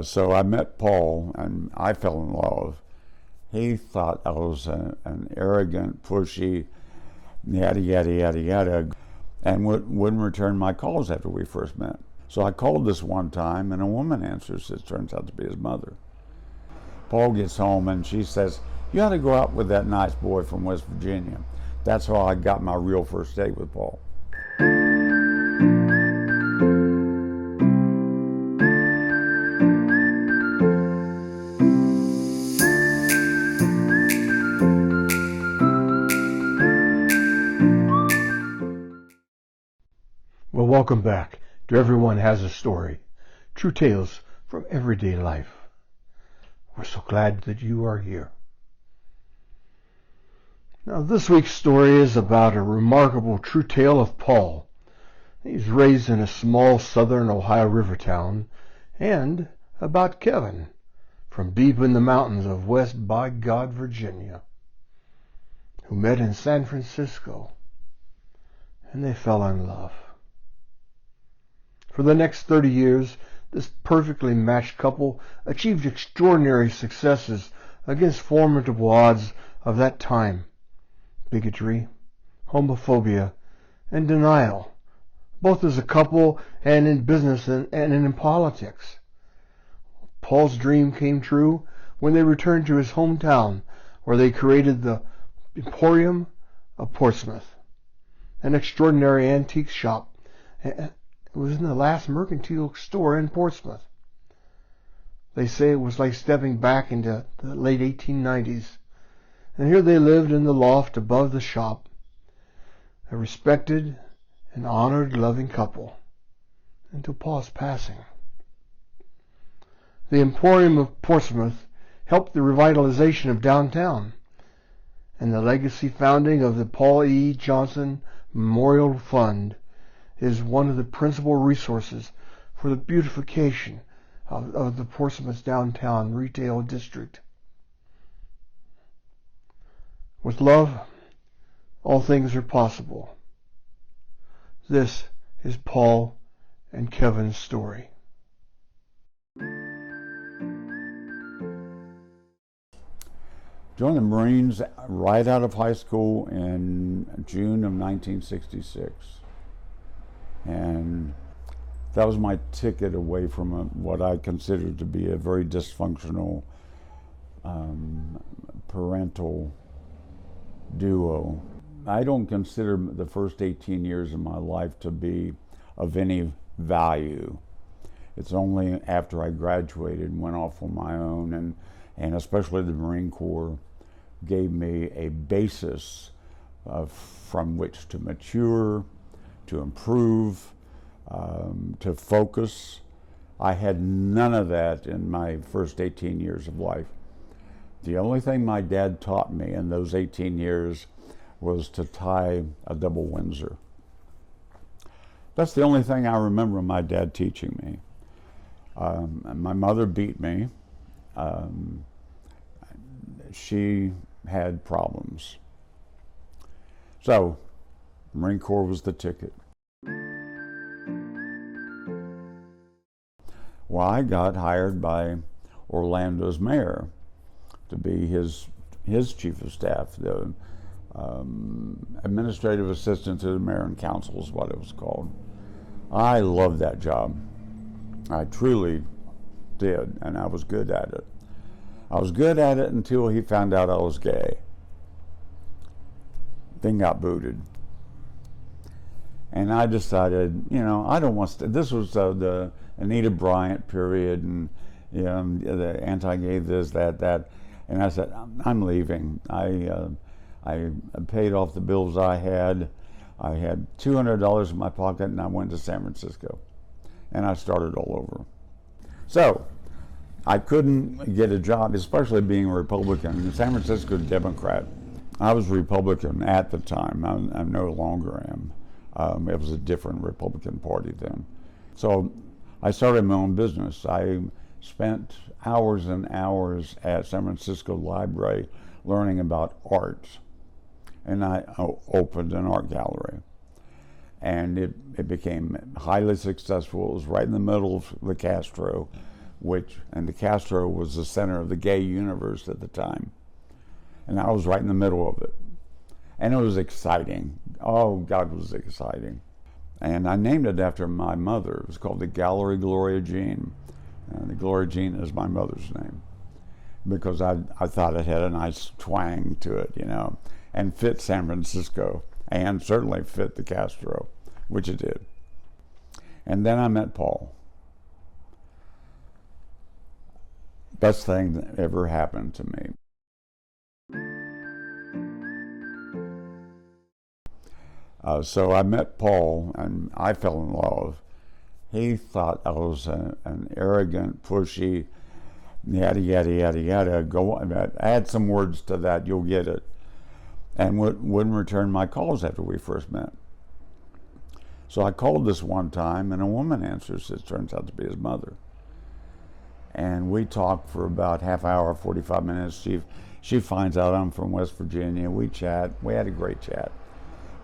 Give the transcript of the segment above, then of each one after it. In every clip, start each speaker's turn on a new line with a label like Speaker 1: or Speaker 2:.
Speaker 1: So I met Paul, and I fell in love. He thought I was an arrogant, pushy, yada, yada, yada, yada, and wouldn't return my calls after we first met. So I called this one time, and a woman answers. It turns out to be his mother. Paul gets home, and she says, "You ought to go out with that nice boy from West Virginia." That's how I got my real first date with Paul.
Speaker 2: Well, welcome back to Everyone Has a Story, true tales from everyday life. We're so glad that you are here. Now, this week's story is about a remarkable true tale of Paul. He's raised in a small southern Ohio river town, and about Kevin from deep in the mountains of West by God, Virginia, who met in San Francisco, and they fell in love. For the next 30 years, this perfectly matched couple achieved extraordinary successes against formidable odds of that time: bigotry, homophobia, and denial, both as a couple and in business and in politics. Paul's dream came true when they returned to his hometown, where they created the Emporium of Portsmouth, an extraordinary antique shop. It was in the last mercantile store in Portsmouth. They say it was like stepping back into the late 1890s. And here they lived in the loft above the shop, a respected and honored, loving couple, until Paul's passing. The Emporium of Portsmouth helped the revitalization of downtown, and the legacy founding of the Paul E. Johnson Memorial Fund is one of the principal resources for the beautification of the Portsmouth downtown retail district. With love, all things are possible. This is Paul and Kevin's story.
Speaker 1: Joined the Marines right out of high school in June of 1966. And that was my ticket away from what I considered to be a very dysfunctional parental duo. I don't consider the first 18 years of my life to be of any value. It's only after I graduated and went off on my own, and especially the Marine Corps gave me a basis from which to mature, to improve, to focus. I had none of that in my first 18 years of life. The only thing my dad taught me in those 18 years was to tie a double Windsor. That's the only thing I remember my dad teaching me. My mother beat me. She had problems. So, Marine Corps was the ticket. Well, I got hired by Orlando's mayor to be his chief of staff, the administrative assistant to the mayor and council is what it was called. I loved that job. I truly did, and I was good at it. I was good at it until he found out I was gay. Then got booted. And I decided, I don't want to, this was the Anita Bryant period, and the anti-gay this, that. And I said, I'm leaving. I paid off the bills I had. I had $200 in my pocket, and I went to San Francisco. And I started all over. So, I couldn't get a job, especially being a Republican. San Francisco Democrat. I was Republican at the time. I no longer am. It was a different Republican Party then. So I started my own business. I spent hours and hours at San Francisco Library learning about art. And I opened an art gallery. And it became highly successful. It was right in the middle of the Castro, and the Castro was the center of the gay universe at the time. And I was right in the middle of it. And it was exciting. Oh, God, it was exciting. And I named it after my mother. It was called the Gallery Gloria Jean. And the Gloria Jean is my mother's name, because I thought it had a nice twang to it, and fit San Francisco, and certainly fit the Castro, which it did. And then I met Paul. Best thing that ever happened to me. So I met Paul, and I fell in love. He thought I was an arrogant, pushy, yada, yada, yada, yada. Go add some words to that, you'll get it. And wouldn't return my calls after we first met. So I called this one time, and a woman answers. It turns out to be his mother. And we talked for about half hour, 45 minutes. She finds out I'm from West Virginia. We chat. We had a great chat.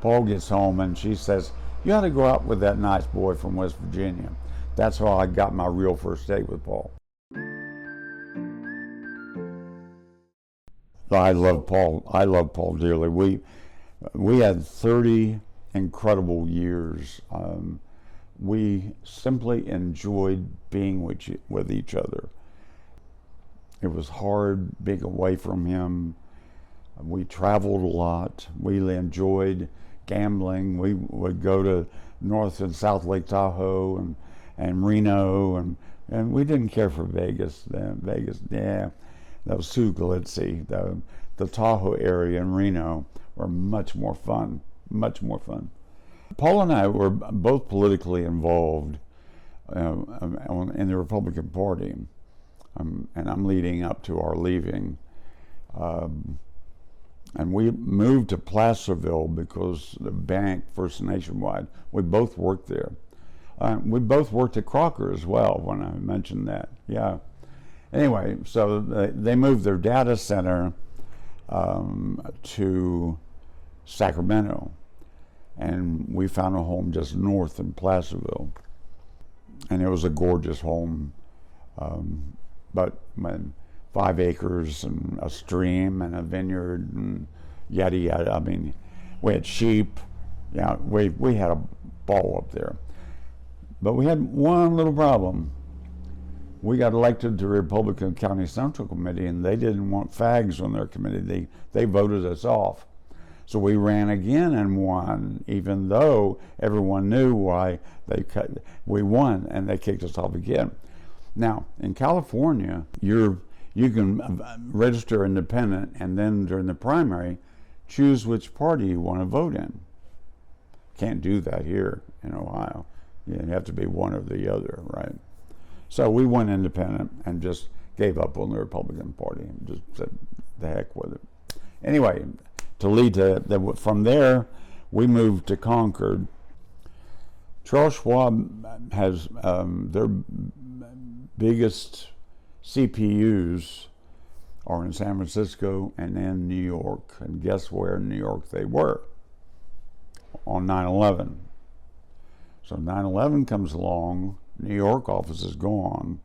Speaker 1: Paul gets home, and she says, "You ought to go out with that nice boy from West Virginia." That's how I got my real first date with Paul. I love Paul. I love Paul dearly. We had 30 incredible years. We simply enjoyed being with each other. It was hard being away from him. We traveled a lot. We enjoyed gambling. We would go to North and South Lake Tahoe and Reno, and we didn't care for Vegas. Vegas, yeah, that was too glitzy. The Tahoe area in Reno were much more fun. Paul and I were both politically involved in the Republican Party, and I'm leading up to our leaving. And we moved to Placerville because the bank, First Nationwide, we both worked there. We both worked at Crocker as well, when I mentioned that. Yeah. Anyway, so they moved their data center to Sacramento, and we found a home just north in Placerville. And it was a gorgeous home, but 5 acres and a stream and a vineyard and yada yada. I mean, we had sheep. Yeah, we had a ball up there. But we had one little problem. We got elected to the Republican County Central Committee, and they didn't want fags on their committee. They voted us off. So we ran again and won, even though everyone knew why we won, and they kicked us off again. Now, in California, you can register independent, and then during the primary, choose which party you want to vote in. Can't do that here in Ohio. You have to be one or the other, right? So we went independent and just gave up on the Republican Party and just said, the heck with it. Anyway, to lead to that, from there, we moved to Concord. Charles Schwab has their biggest CPUs are in San Francisco and in New York. And guess where in New York they were? On 9/11. So 9/11 comes along, New York office is gone.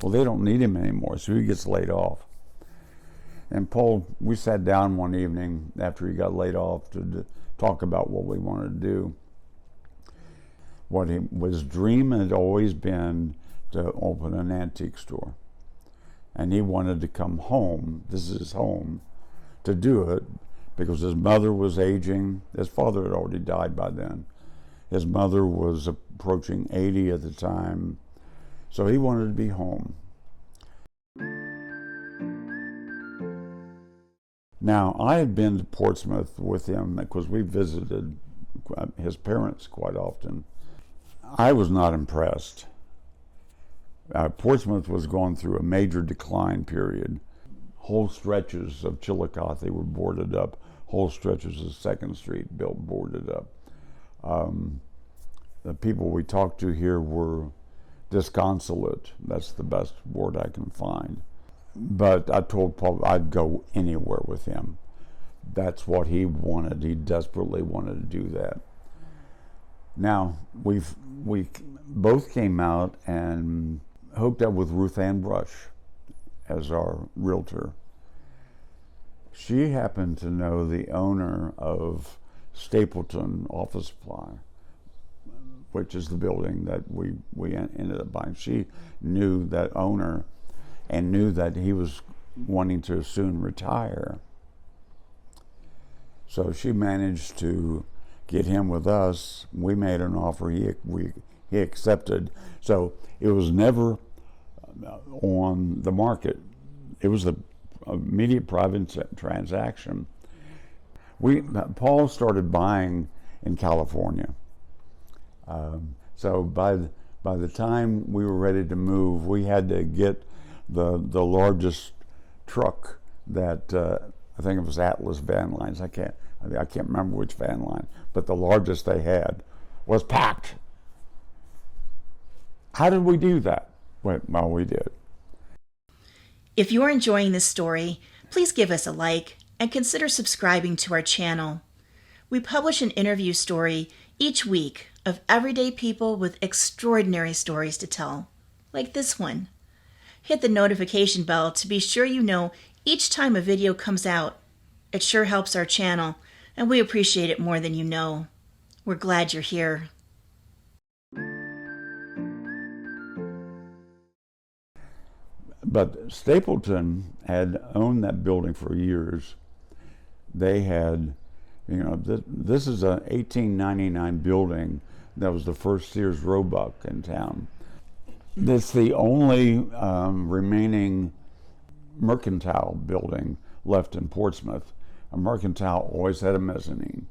Speaker 1: Well, they don't need him anymore, so he gets laid off. And Paul, we sat down one evening after he got laid off to talk about what we wanted to do. What his dream had always been to open an antique store. And he wanted to come home, this is his home, to do it because his mother was aging. His father had already died by then. His mother was approaching 80 at the time, so he wanted to be home. Now, I had been to Portsmouth with him because we visited his parents quite often. I was not impressed. Portsmouth was going through a major decline period. Whole stretches of Chillicothe were boarded up. Whole stretches of 2nd Street built boarded up. The people we talked to here were disconsolate. That's the best word I can find. But I told Paul I'd go anywhere with him. That's what he wanted. He desperately wanted to do that. Now, we both came out and hooked up with Ruth Ann Brush as our realtor. She happened to know the owner of Stapleton Office Supply, which is the building that we ended up buying. She knew that owner and knew that he was wanting to soon retire. So she managed to get him with us. We made an offer. He accepted. So it was never on the market. It was an immediate private transaction. Paul started buying in California. So by the time we were ready to move, we had to get the largest truck that I think it was Atlas Van Lines. I can't remember which van line, but the largest they had was packed. How did we do that? Well, we did.
Speaker 3: If you're enjoying this story, please give us a like and consider subscribing to our channel. We publish an interview story each week of everyday people with extraordinary stories to tell, like this one. Hit the notification bell to be sure you know each time a video comes out. It sure helps our channel, and we appreciate it more than you know. We're glad you're here.
Speaker 1: But Stapleton had owned that building for years. They had, this is a 1899 building that was the first Sears Roebuck in town. It's the only remaining mercantile building left in Portsmouth. A mercantile always had a mezzanine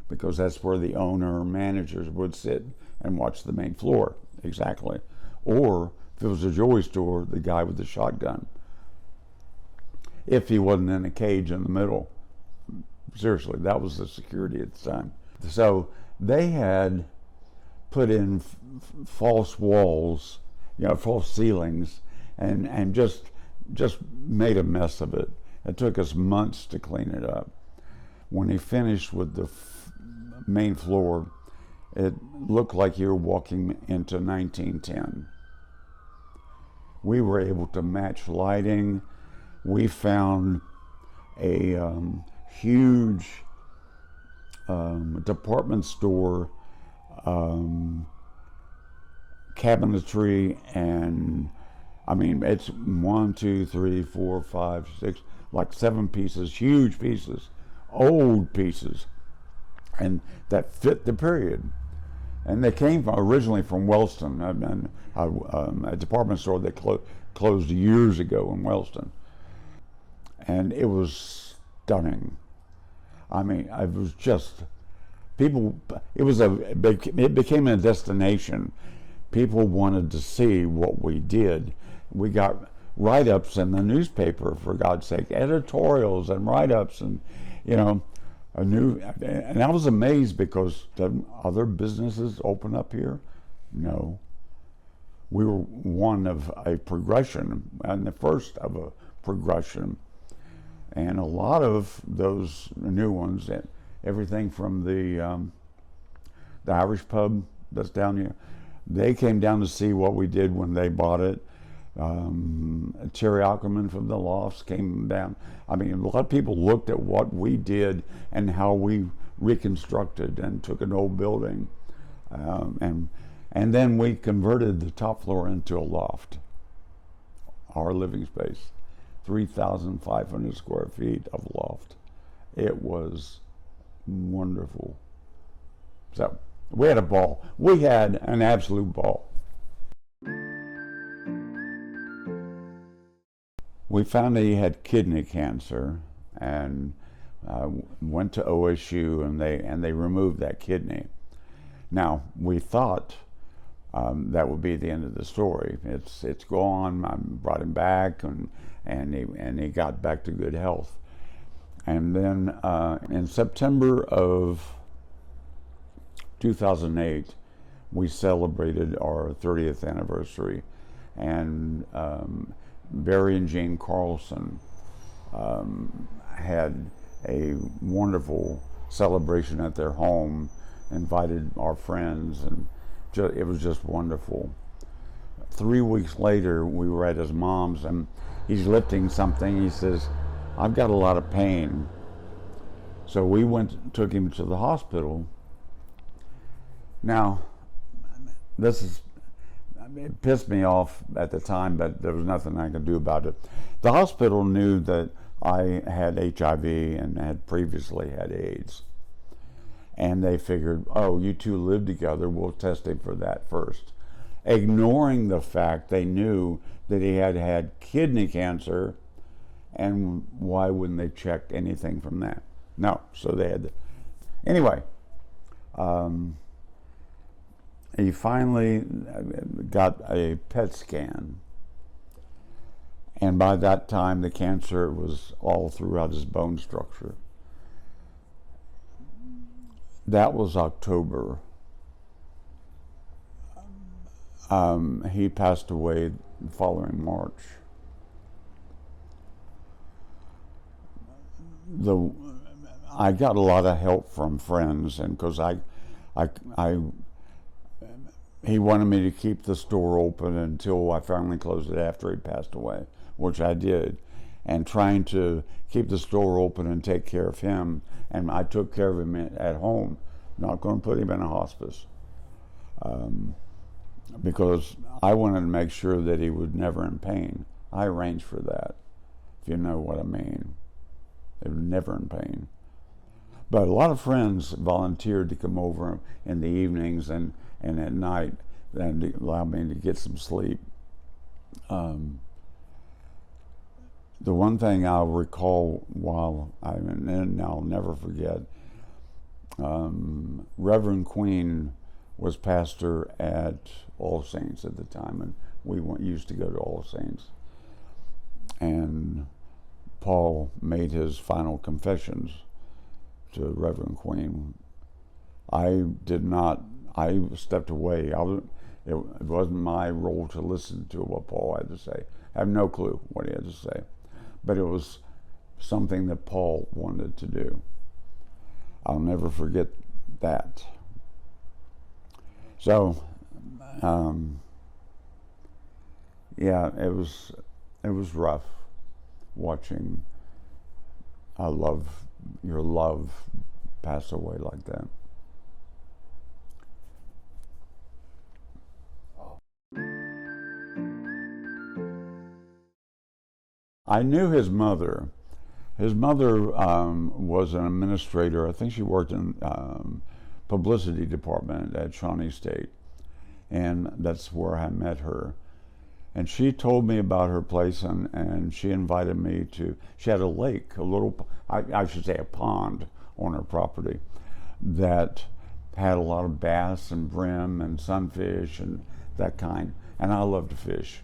Speaker 1: because that's where the owner or managers would sit and watch the main floor, exactly. Or if it was a jewelry store, the guy with the shotgun. If he wasn't in a cage in the middle. Seriously, that was the security at the time. So they had put in false walls, false ceilings, and just made a mess of it. It took us months to clean it up. When he finished with the main floor, it looked like you were walking into 1910. We were able to match lighting. We found a huge department store cabinetry, and it's 1, 2, 3, 4, 5, 6, like 7 pieces, huge pieces, old pieces, and that fit the period. And they came originally from Wellston, a department store that closed years ago in Wellston. And it was stunning. It was just, it became a destination. People wanted to see what we did. We got write-ups in the newspaper, for God's sake, editorials and write-ups, and and I was amazed because did other businesses open up here? No. We were one of a progression, and the first of a progression. And a lot of those new ones, everything from the Irish pub that's down here, they came down to see what we did when they bought it. Terry Ackerman from the Lofts came down. A lot of people looked at what we did and how we reconstructed and took an old building, and then we converted the top floor into a loft, our living space, 3,500 square feet of loft. It was wonderful. So we had a ball. We had an absolute ball. We found that he had kidney cancer, and went to OSU, and they removed that kidney. Now we thought that would be the end of the story. It's gone. I brought him back, and he got back to good health. And then in September of 2008, we celebrated our 30th anniversary, and Barry and Jane Carlson had a wonderful celebration at their home, invited our friends, and it was just wonderful. 3 weeks later, we were at his mom's, and he's lifting something. He says, "I've got a lot of pain." So we took him to the hospital. Now, it pissed me off at the time, but there was nothing I could do about it. The hospital knew that I had HIV and had previously had AIDS. And they figured, oh, you two live together, we'll test him for that first. Ignoring the fact they knew that he had had kidney cancer, and why wouldn't they check anything from that? No, so they had to. Anyway, he finally got a PET scan. And by that time, the cancer was all throughout his bone structure. That was October. He passed away the following March. I got a lot of help from friends, and because he wanted me to keep the store open until I finally closed it after he passed away, which I did, and trying to keep the store open and take care of him. And I took care of him at home, not going to put him in a hospice, because I wanted to make sure that he was never in pain. I arranged for that, if you know what I mean. He was never in pain. But a lot of friends volunteered to come over in the evenings and at night and allow me to get some sleep. The one thing I'll recall and I'll never forget, Reverend Queen was pastor at All Saints at the time, and we used to go to All Saints. And Paul made his final confessions to Reverend Queen. I stepped away. It wasn't my role to listen to what Paul had to say. I have no clue what he had to say. But it was something that Paul wanted to do. I'll never forget that. So, yeah, it was rough watching your love pass away like that. I knew his mother. His mother was an administrator. I think she worked in publicity department at Shawnee State, and that's where I met her. And she told me about her place, and she invited me to. She had a lake, I should say a pond on her property that had a lot of bass and brim and sunfish and that kind. And I love to fish.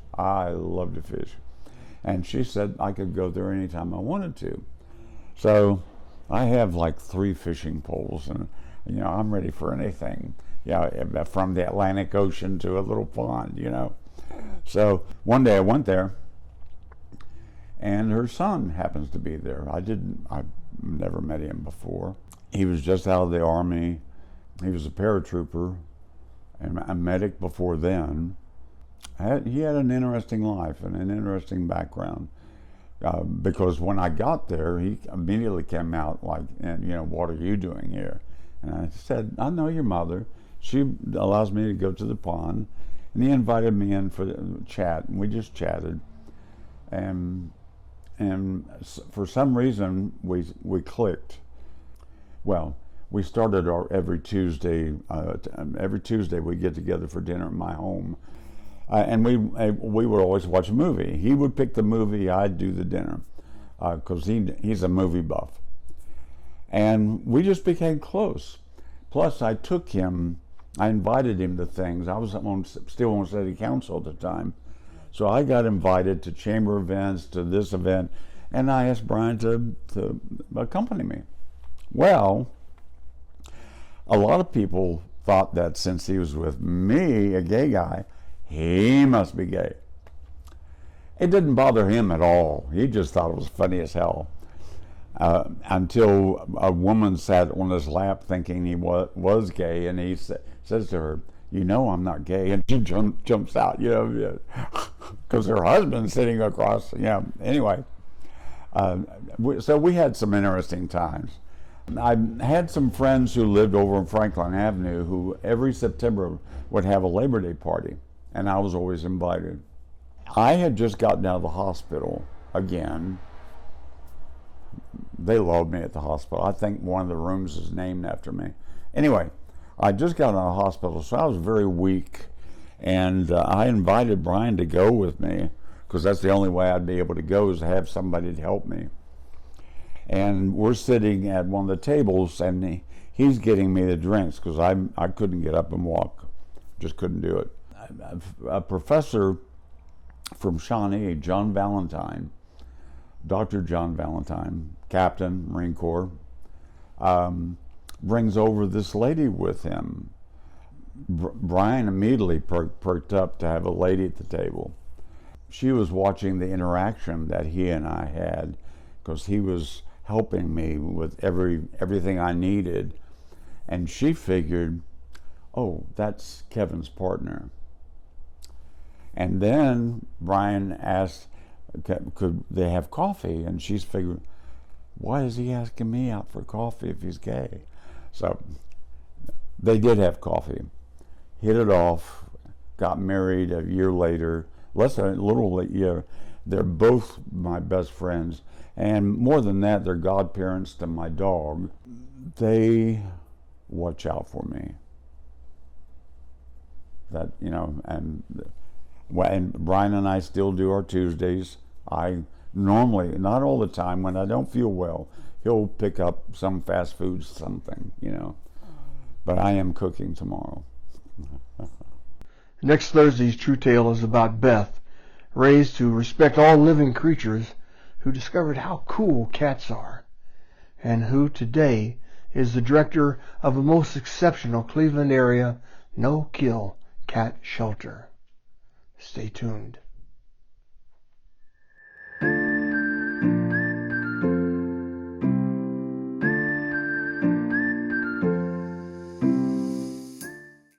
Speaker 1: And she said I could go there anytime I wanted to. So I have like 3 fishing poles, and I'm ready for anything. Yeah, from the Atlantic Ocean to a little pond, So one day I went there, and her son happens to be there. I've never met him before. He was just out of the Army. He was a paratrooper and a medic before then. He had an interesting life and an interesting background, because when I got there, he immediately came out like, what are you doing here? And I said, I know your mother. She allows me to go to the pond. And he invited me in for the chat, and we just chatted. And for some reason, we clicked. Well, we started our every Tuesday we get together for dinner at my home. And we would always watch a movie. He would pick the movie, I'd do the dinner, because he's a movie buff. And we just became close. Plus, I invited him to things. I was still on city council at the time. So I got invited to chamber events, to this event, and I asked Brian to accompany me. Well, a lot of people thought that since he was with me, a gay guy, he must be gay. It didn't bother him at all. He just thought it was funny as hell. Until a woman sat on his lap thinking he was gay, and he says to her, you know I'm not gay. And she jumps out, you know, because her husband's sitting across, you know. Anyway, so we had some interesting times. I had some friends who lived over on Franklin Avenue who every September would have a Labor Day party, and I was always invited. I had just gotten out of the hospital again. They loved me at the hospital. I think one of the rooms is named after me. Anyway, I just got out of the hospital, so I was very weak, and I invited Brian to go with me, because that's the only way I'd be able to go, is to have somebody to help me. And we're sitting at one of the tables, and he's getting me the drinks, because I couldn't get up and walk. Just couldn't do it. A professor from Shawnee, John Valentine, Dr. John Valentine, Captain, Marine Corp, brings over this lady with him. Brian immediately perked up to have a lady at the table. She was watching the interaction that he and I had, because he was helping me with everything I needed, and she figured, oh, that's Kevin's partner. And then Brian asked, could they have coffee? And she's figured, why is he asking me out for coffee if he's gay? So they did have coffee, hit it off, got married a year later, they're both my best friends. And more than that, they're godparents to my dog. They watch out for me. That, you know, and Brian and I still do our Tuesdays. I normally, not all the time, when I don't feel well, he'll pick up some fast food something, you know. But I am cooking tomorrow.
Speaker 2: Next Thursday's True Tale is about Beth, raised to respect all living creatures, who discovered how cool cats are, and who today is the director of a most exceptional Cleveland area no-kill cat shelter. Stay tuned.